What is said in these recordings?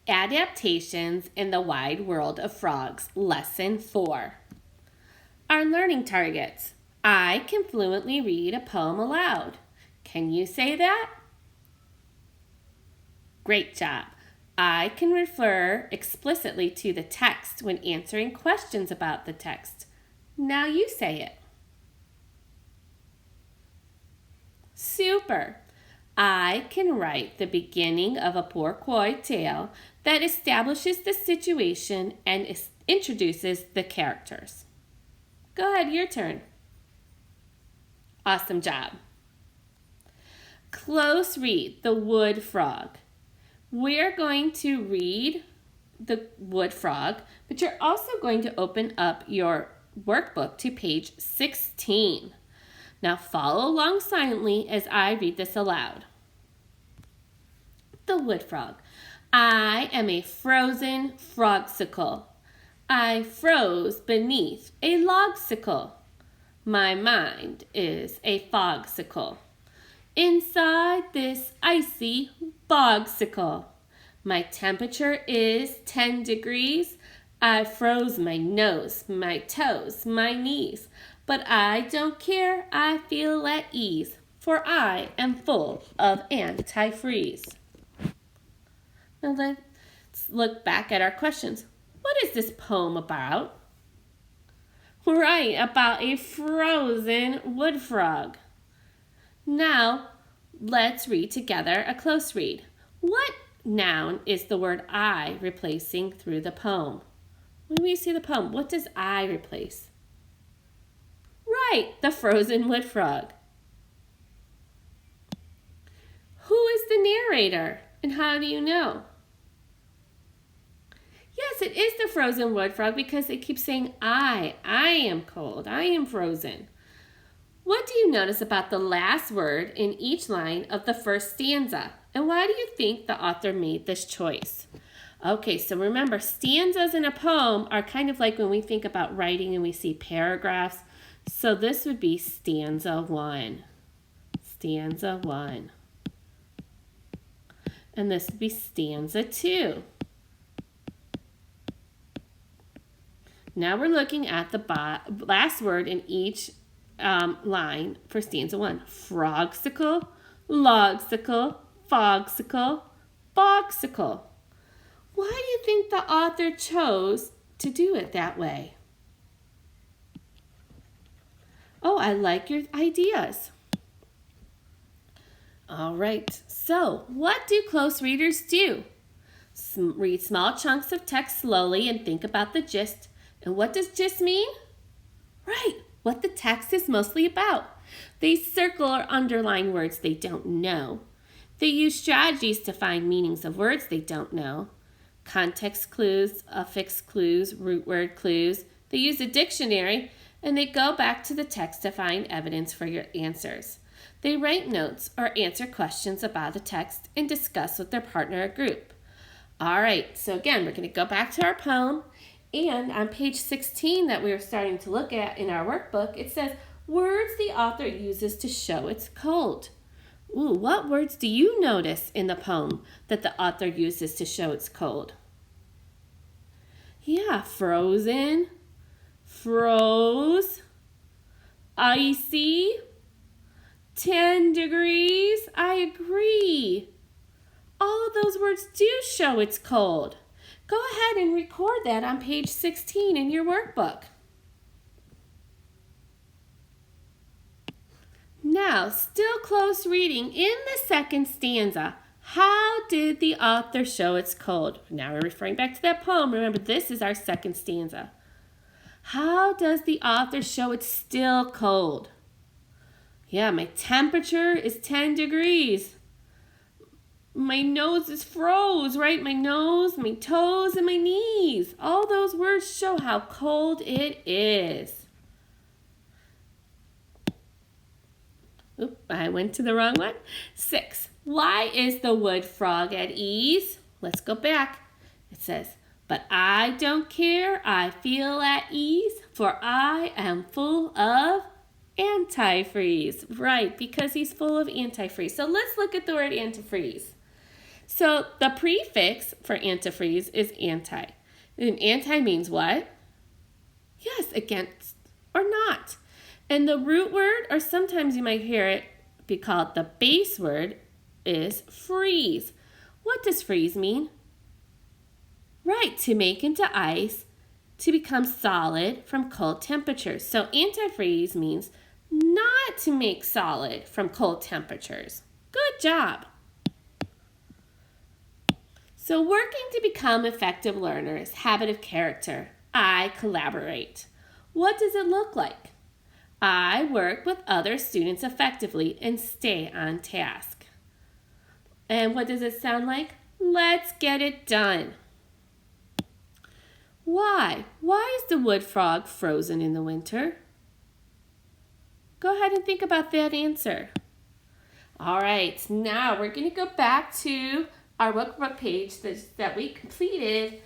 Adaptations in the Wide World of Frogs, Lesson 4. Our learning targets. I can fluently read a poem aloud. Can you say that? Great job. I can refer explicitly to the text when answering questions about the text. Now you say it. Super. I can write the beginning of a Pourquoi tale that establishes the situation and introduces the characters. Go ahead, your turn. Awesome job. Close read, the wood frog. We're going to read the wood frog, but you're also going to open up your workbook to page 16. Now follow along silently as I read this aloud. The wood frog. I am a frozen frogsicle. I froze beneath a logsicle. My mind is a fogsicle. Inside this icy bogsicle. My temperature is 10 degrees. I froze my nose, my toes, my knees. But I don't care, I feel at ease, for I am full of antifreeze. Now let's look back at our questions. What is this poem about? Right, about a frozen wood frog. Now, let's read together a close read. What noun is the word I replacing through the poem? When we see the poem, what does I replace? Right, the frozen wood frog. Who is the narrator, and how do you know? Yes, it is the frozen wood frog because it keeps saying I am cold, I am frozen. What do you notice about the last word in each line of the first stanza? And why do you think the author made this choice? Okay, so remember, stanzas in a poem are kind of like when we think about writing and we see paragraphs. So this would be stanza 1. Stanza 1. And this would be stanza 2. Now we're looking at the last word in each line for stanza 1. Frogsicle, logsicle, fogsicle, bogsicle. Why do you think the author chose to do it that way? Oh, I like your ideas. All right, so what do close readers do? Read small chunks of text slowly and think about the gist. And what does gist mean? Right, what the text is mostly about. They circle or underline words they don't know. They use strategies to find meanings of words they don't know. Context clues, affix clues, root word clues. They use a dictionary, and they go back to the text to find evidence for your answers. They write notes or answer questions about the text and discuss with their partner or group. All right, so again, we're going to go back to our poem. And on page 16 that we were starting to look at in our workbook, it says, words the author uses to show it's cold. Ooh, what words do you notice in the poem that the author uses to show it's cold? Yeah, frozen, froze, icy, 10 degrees. I agree. All of those words do show it's cold. Go ahead and record that on page 16 in your workbook. Now, still close reading in the second stanza. How did the author show it's cold? Now we're referring back to that poem. Remember, this is our second stanza. How does the author show it's still cold? Yeah, my temperature is 10 degrees. My nose is froze, right? My nose, my toes, and my knees. All those words show how cold it is. Oop, I went to the wrong one. 6. Why is the wood frog at ease? Let's go back. It says, but I don't care, I feel at ease, for I am full of antifreeze. Right, because he's full of antifreeze. So let's look at the word antifreeze. So the prefix for antifreeze is anti. And anti means what? Yes, against or not. And the root word, or sometimes you might hear it be called the base word, is freeze. What does freeze mean? Right, to make into ice, to become solid from cold temperatures. So antifreeze means not to make solid from cold temperatures. Good job. So working to become effective learners, habit of character. I collaborate. What does it look like? I work with other students effectively and stay on task. And what does it sound like? Let's get it done. Why? Why is the wood frog frozen in the winter? Go ahead and think about that answer. All right, now we're going to go back to our workbook page that we completed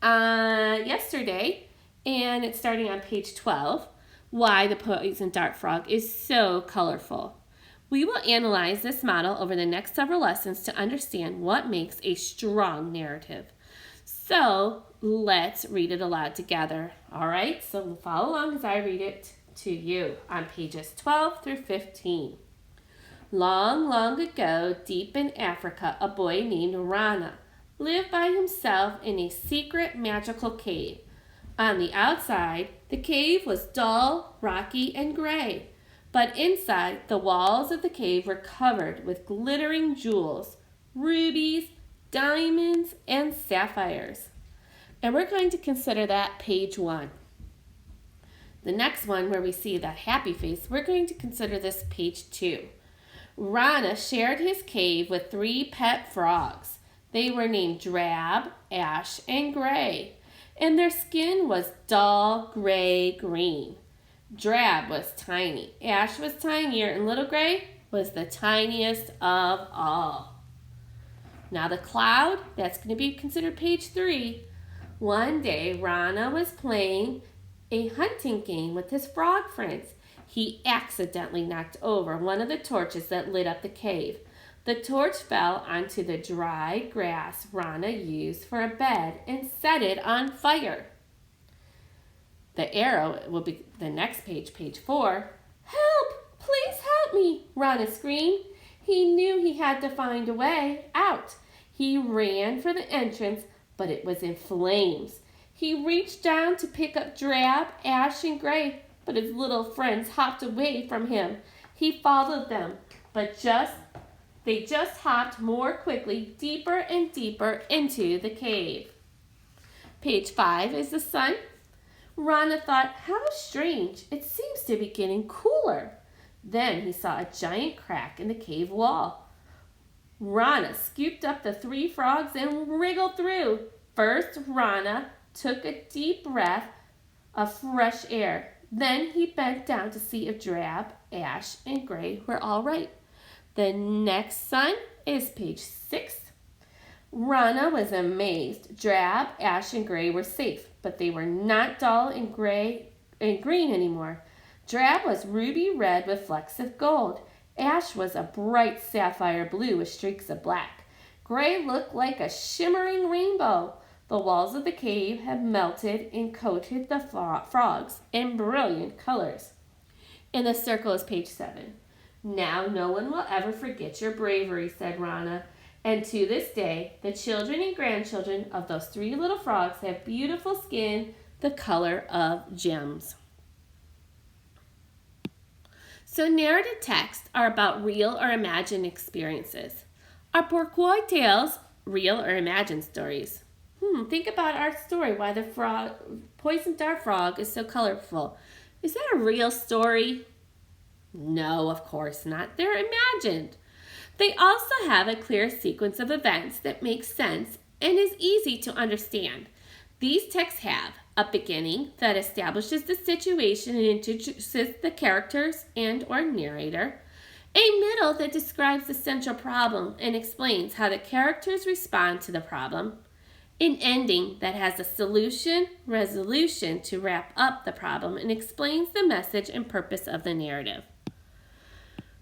yesterday, and it's starting on page 12, Why the Poison Dart Frog is so colorful. We will analyze this model over the next several lessons to understand what makes a strong narrative. So let's read it aloud together. All right, so follow along as I read it to you on pages 12 through 15. Long, long ago, deep in Africa, a boy named Rana lived by himself in a secret magical cave. On the outside, the cave was dull, rocky, and gray. But inside, the walls of the cave were covered with glittering jewels, rubies, diamonds, and sapphires. And we're going to consider that page 1. The next one, where we see that happy face, we're going to consider this page 2. Rana shared his cave with 3 pet frogs. They were named Drab, Ash, and Gray, and their skin was dull gray-green. Drab was tiny, Ash was tinier, and Little Gray was the tiniest of all. Now the cloud, that's going to be considered page 3. One day, Rana was playing a hunting game with his frog friends. He accidentally knocked over one of the torches that lit up the cave. The torch fell onto the dry grass Rana used for a bed and set it on fire. The arrow will be the next page, page 4. Help! Please help me! Rana screamed. He knew he had to find a way out. He ran for the entrance, but it was in flames. He reached down to pick up Drab, Ash, and Gray, but his little friends hopped away from him. He followed them, but they just hopped more quickly, deeper and deeper into the cave. Page 5 is the sun. Rana thought, how strange, it seems to be getting cooler. Then he saw a giant crack in the cave wall. Rana scooped up the 3 frogs and wriggled through. First, Rana took a deep breath of fresh air. Then he bent down to see if Drab, Ash, and Gray were all right. The next sun is page 6. Rana was amazed. Drab, Ash, and Gray were safe, but they were not dull and gray and green anymore. Drab was ruby red with flecks of gold. Ash was a bright sapphire blue with streaks of black. Gray looked like a shimmering rainbow. The walls of the cave had melted and coated the frogs in brilliant colors. And the circle is page 7. Now no one will ever forget your bravery, said Rana. And to this day, the children and grandchildren of those 3 little frogs have beautiful skin the color of gems. So narrative texts are about real or imagined experiences. Are Pourquoi tales real or imagined stories? Think about our story, why the poison dart frog is so colorful. Is that a real story? No, of course not. They're imagined. They also have a clear sequence of events that makes sense and is easy to understand. These texts have a beginning that establishes the situation and introduces the characters and or narrator, a middle that describes the central problem and explains how the characters respond to the problem, an ending that has a resolution to wrap up the problem and explains the message and purpose of the narrative.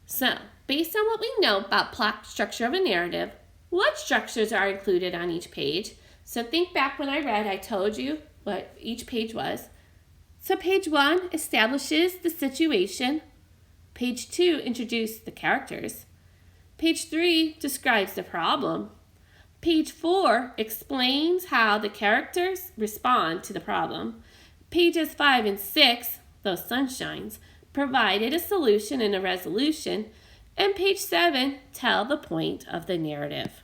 So, based on what we know about plot structure of a narrative, What structures are included on each page? So think back when I read, I told you what each page was. So page 1 establishes the situation. Page 2 introduces the characters. Page 3 describes the problem. Page 4 explains how the characters respond to the problem. Pages 5 and 6, those sunshines, provided a solution and a resolution. And page 7 tell the point of the narrative.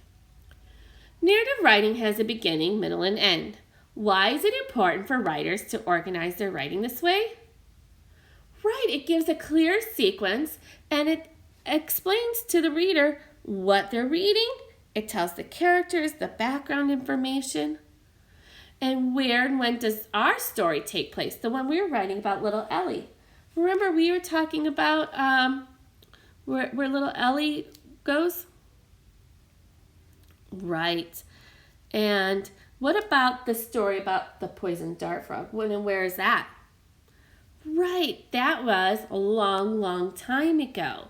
Narrative writing has a beginning, middle, and end. Why is it important for writers to organize their writing this way? Right, it gives a clear sequence and it explains to the reader what they're reading. It tells the characters the background information. And where and when does our story take place? The one we were writing about little Ellie. Remember we were talking about where little Ellie goes? Right. And what about the story about the poisoned dart frog? When and where is that? Right, that was a long, long time ago.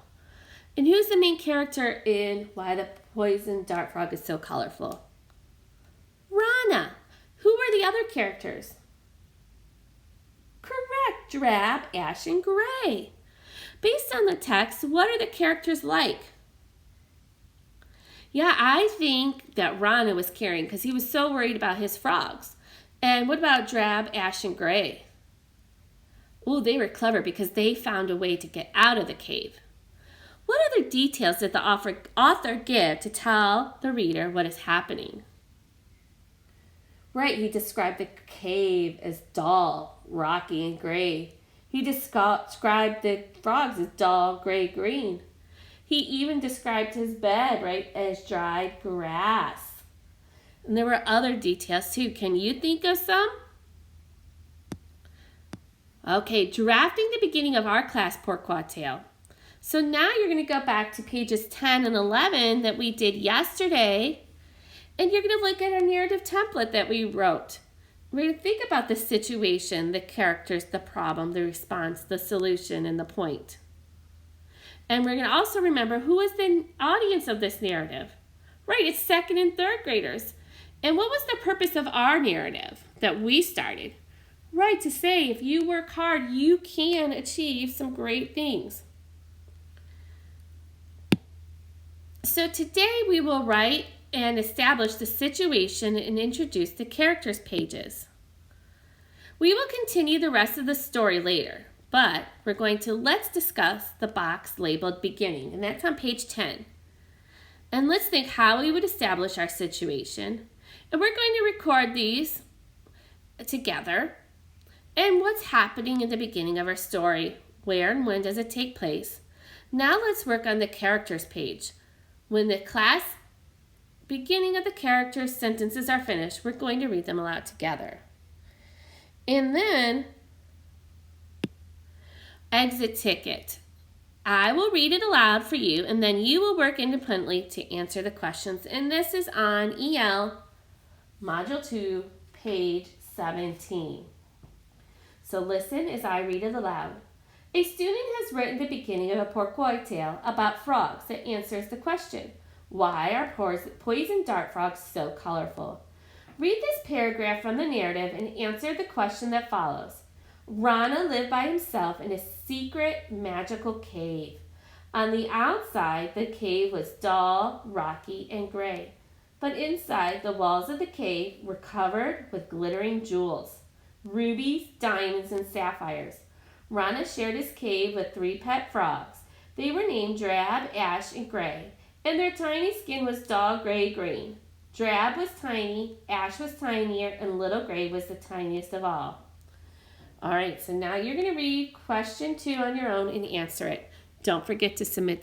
And who's the main character in Why the Poisoned Dart Frog is So Colorful? Rana. Who were the other characters? Correct, Drab, Ash, and Gray. Based on the text, what are the characters like? Yeah, I think that Rana was caring because he was so worried about his frogs. And what about Drab, Ash, and Gray? Oh, they were clever because they found a way to get out of the cave. What other details did the author give to tell the reader what is happening? Right, he described the cave as dull, rocky, and gray. He described the frogs as dull, gray, green. He even described his bed, right, as dried grass. And there were other details too. Can you think of some? Okay, drafting the beginning of our class Pourquoi Tale. So now you're going to go back to pages 10 and 11 that we did yesterday, and you're going to look at our narrative template that we wrote. We're going to think about the situation, the characters, the problem, the response, the solution, and the point. And we're going to also remember who is the audience of this narrative. Right, it's second and third graders. And what was the purpose of our narrative that we started? Right, to say if you work hard, you can achieve some great things. So today we will write and establish the situation and introduce the characters pages. We will continue the rest of the story later, but let's discuss the box labeled beginning, and that's on page 10. And let's think how we would establish our situation. And we're going to record these together. And what's happening in the beginning of our story? Where and when does it take place? Now let's work on the characters page. When the class beginning of the characters sentences are finished, we're going to read them aloud together. And then, exit ticket. I will read it aloud for you, and then you will work independently to answer the questions. And this is on EL Module 2, page 17. So listen as I read it aloud. A student has written the beginning of a Pourquoi Tale about frogs that answers the question, why are poison dart frogs so colorful? Read this paragraph from the narrative and answer the question that follows. Rana lived by himself in a secret magical cave. On the outside, the cave was dull, rocky, and gray. But inside, the walls of the cave were covered with glittering jewels, rubies, diamonds, and sapphires. Rana shared his cave with 3 pet frogs. They were named Drab, Ash, and Gray, and their tiny skin was dull gray-green. Drab was tiny, Ash was tinier, and Little Gray was the tiniest of all. All right, so now you're going to read question 2 on your own and answer it. Don't forget to submit